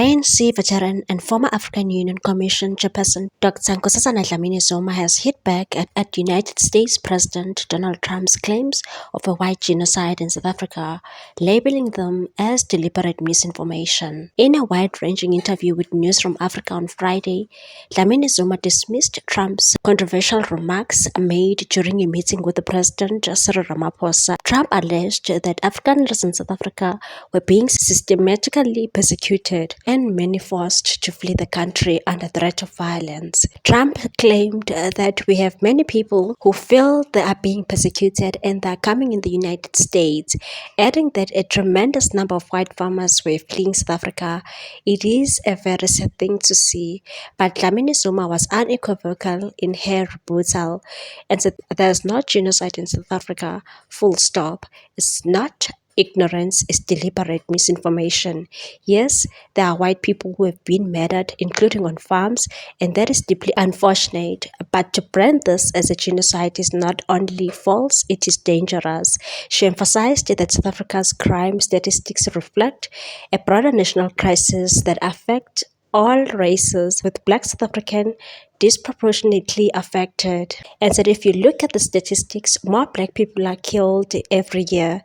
ANC veteran and former African Union Commission chairperson Dr. Nkosazana Dlamini-Zuma has hit back at United States President Donald Trump's claims of a white genocide in South Africa, labeling them as deliberate misinformation. In a wide-ranging interview with News from Africa on Friday, Dlamini-Zuma dismissed Trump's controversial remarks made during a meeting with the President Cyril Ramaphosa. Trump alleged that Afrikaners in South Africa were being systematically persecuted and many forced to flee the country under threat of violence. Trump claimed that we have many people who feel they are being persecuted and they are coming in the United States, adding that a tremendous number of white farmers were fleeing South Africa. It is a very sad thing to see, but Dlamini-Zuma was unequivocal in her rebuttal and said there's not genocide in South Africa, full stop. It's not ignorance, is deliberate misinformation. Yes, there are white people who have been murdered, including on farms, and that is deeply unfortunate. But to brand this as a genocide is not only false, it is dangerous. She emphasized that South Africa's crime statistics reflect a broader national crisis that affects all races, with Black South African disproportionately affected, and said if you look at the statistics, more Black people are killed every year.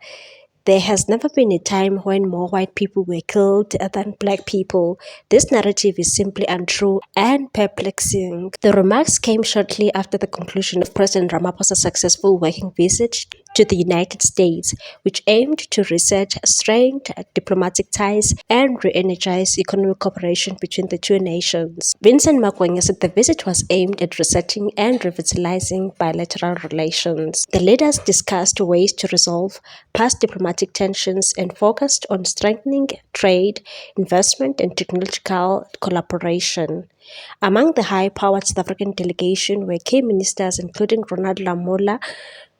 There has never been a time when more white people were killed than Black people. This narrative is simply untrue and perplexing. The remarks came shortly after the conclusion of President Ramaphosa's successful working visit to the United States, which aimed to reset strained diplomatic ties and re-energize economic cooperation between the two nations. Vincent Magwenya said the visit was aimed at resetting and revitalizing bilateral relations. The leaders discussed ways to resolve past diplomatic tensions and focused on strengthening trade, investment, and technological collaboration. Among the high-powered South African delegation were key ministers including Ronald Lamola,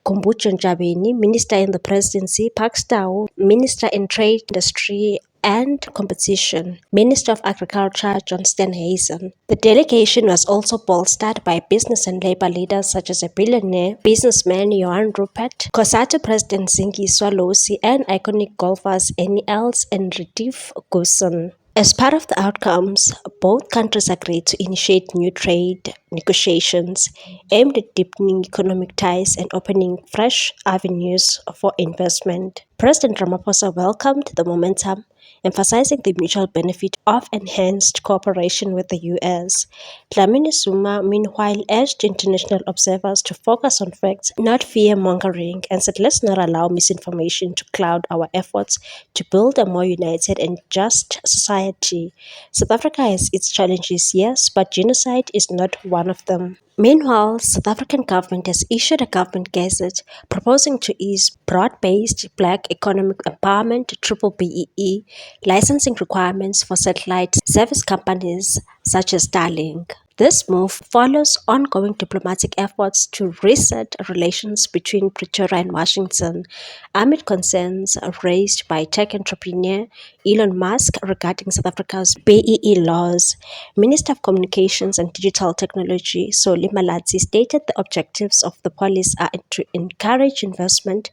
Khumbudzo Ntshavheni, Minister in the Presidency, Parks Tau, Minister in Trade, Industry and Competition, Minister of Agriculture John Steenhuisen. The delegation was also bolstered by business and labor leaders such as a billionaire businessman Johan Rupert, COSATU President Zingiswa Losi, and iconic golfers Annie Els and Retief Goosen. As part of the outcomes, both countries agreed to initiate new trade negotiations aimed at deepening economic ties and opening fresh avenues for investment. President Ramaphosa welcomed the momentum, emphasizing the mutual benefit of enhanced cooperation with the U.S. Dlamini-Zuma, meanwhile, urged international observers to focus on facts, not fear-mongering, and said, let's not allow misinformation to cloud our efforts to build a more united and just society. South Africa has its challenges, yes, but genocide is not one of them. Meanwhile, South African government has issued a government gazette proposing to ease broad-based Black economic empowerment (BBEE) licensing requirements for satellite service companies such as Starlink. This move follows ongoing diplomatic efforts to reset relations between Pretoria and Washington amid concerns raised by tech entrepreneur Elon Musk regarding South Africa's BEE laws. Minister of Communications and Digital Technology Solly Malatsi stated the objectives of the policy are to encourage investment,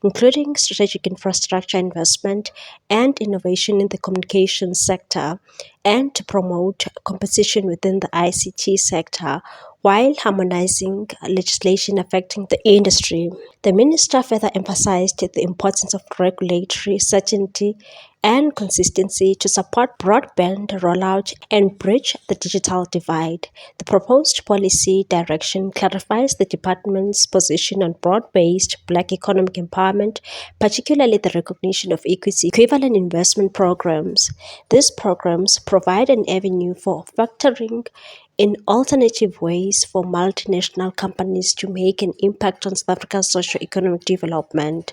including strategic infrastructure investment and innovation in the communications sector, and to promote competition within the ICT sector, while harmonizing legislation affecting the industry. The minister further emphasized the importance of regulatory certainty and consistency to support broadband rollout and bridge the digital divide. The proposed policy direction clarifies the department's position on broad-based Black economic empowerment, particularly the recognition of equity equivalent investment programs. These programs provide an avenue for factoring in alternative ways for multinational companies to make an impact on South Africa's socio-economic development.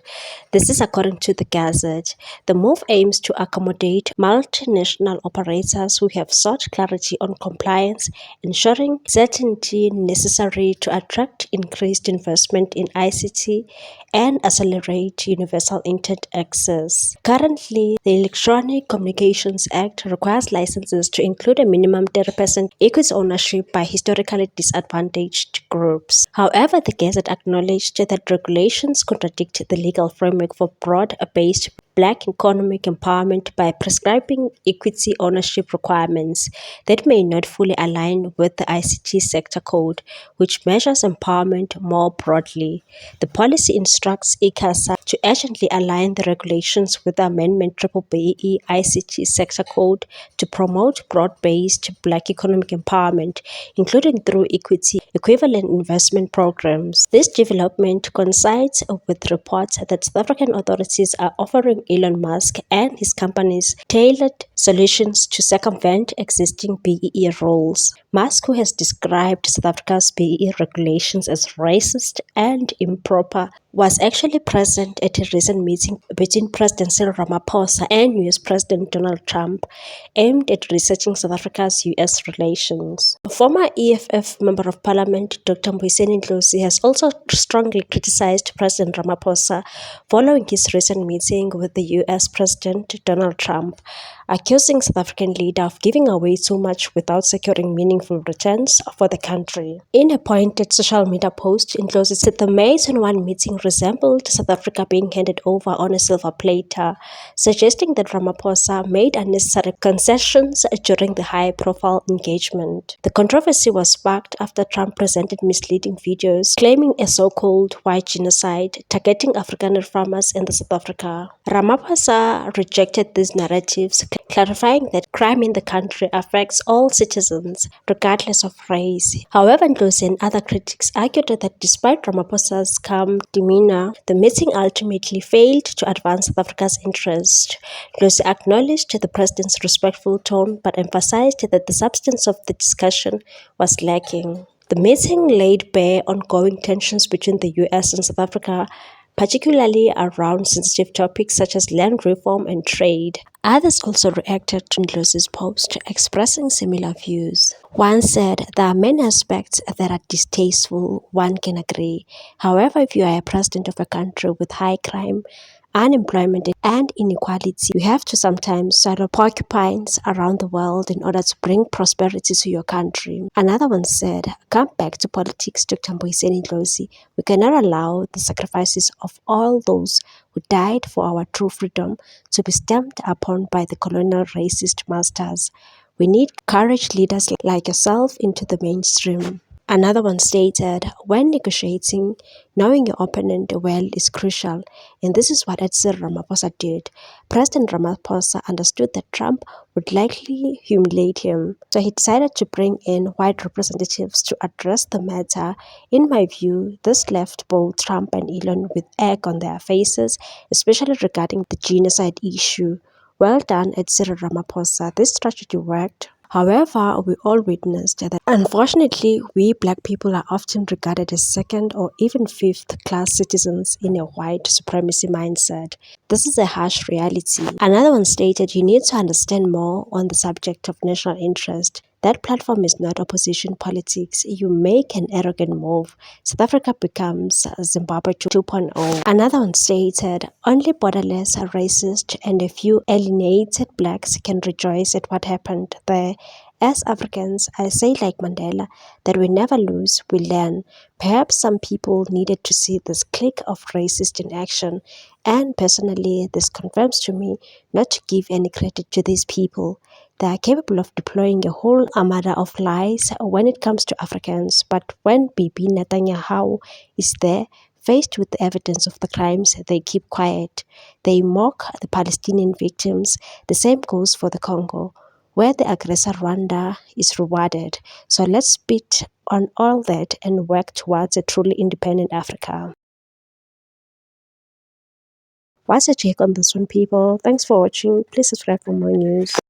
This is according to the Gazette. The move aims to accommodate multinational operators who have sought clarity on compliance, ensuring certainty necessary to attract increased investment in ICT and accelerate universal internet access. Currently, the Electronic Communications Act requires licenses to include a minimum 30% equity ownership by historically disadvantaged groups. However, the Gazette acknowledged that regulations contradict the legal framework for broad-based Black economic empowerment by prescribing equity ownership requirements that may not fully align with the ICT sector code, which measures empowerment more broadly. The policy instructs ICASA to urgently align the regulations with the Amendment BBBE ICT sector code to promote broad-based Black economic empowerment, including through equity equivalent investment programs. This development coincides with reports that South African authorities are offering Elon Musk and his companies tailored solutions to circumvent existing BEE rules. Musk, who has described South Africa's BEE regulations as racist and improper, was actually present at a recent meeting between President Cyril Ramaphosa and US President Donald Trump, aimed at researching South Africa's US relations. Former EFF Member of Parliament Dr. Mbuyiseni Ndlozi has also strongly criticized President Ramaphosa following his recent meeting with the US President Donald Trump, accusing South African leader of giving away too much without securing meaningful returns for the country. In a pointed social media post, Ndlozi said the May 21 meeting resembled South Africa being handed over on a silver platter, suggesting that Ramaphosa made unnecessary concessions during the high-profile engagement. The controversy was sparked after Trump presented misleading videos claiming a so-called white genocide targeting African farmers in South Africa. Ramaphosa rejected these narratives, clarifying that crime in the country affects all citizens, regardless of race. However, Ndlozi and other critics argued that despite Ramaphosa's calm demeanor, the meeting ultimately failed to advance South Africa's interest. Ndlozi acknowledged the president's respectful tone but emphasized that the substance of the discussion was lacking. The meeting laid bare ongoing tensions between the US and South Africa, particularly around sensitive topics such as land reform and trade. Others also reacted to Ndlozi's post, expressing similar views. One said, "There are many aspects that are distasteful, one can agree. However, if you are a president of a country with high crime, unemployment and inequality, you have to sometimes sort of porcupines around the world in order to bring prosperity to your country." Another one said, "Come back to politics, Dr. Mbuyiseni Ndlozi. We cannot allow the sacrifices of all those who died for our true freedom to be stamped upon by the colonial racist masters. We need courage leaders like yourself into the mainstream." Another one stated, "When negotiating, knowing your opponent well is crucial, and this is what Cyril Ramaphosa did. President Ramaphosa understood that Trump would likely humiliate him, so he decided to bring in white representatives to address the matter. In my view, this left both Trump and Elon with egg on their faces, especially regarding the genocide issue. Well done, Cyril Ramaphosa. This strategy worked." However, we all witnessed that unfortunately, we Black people are often regarded as second or even fifth-class citizens in a white supremacy mindset. This is a harsh reality. Another one stated, "You need to understand more on the subject of national interest. That platform is not opposition politics. You make an arrogant move. South Africa becomes Zimbabwe 2.0. Another one stated, "Only borderless, racist, and a few alienated Blacks can rejoice at what happened there. As Africans, I say like Mandela, that we never lose, we learn. Perhaps some people needed to see this clique of racists in action, and personally, this confirms to me not to give any credit to these people. They are capable of deploying a whole armada of lies when it comes to Africans, but when Bibi Netanyahu is there, faced with the evidence of the crimes, they keep quiet. They mock the Palestinian victims. The same goes for the Congo, where the aggressor Rwanda is rewarded. So let's spit on all that and work towards a truly independent Africa." What's your take on this one, people? Thanks for watching. Please subscribe for more news.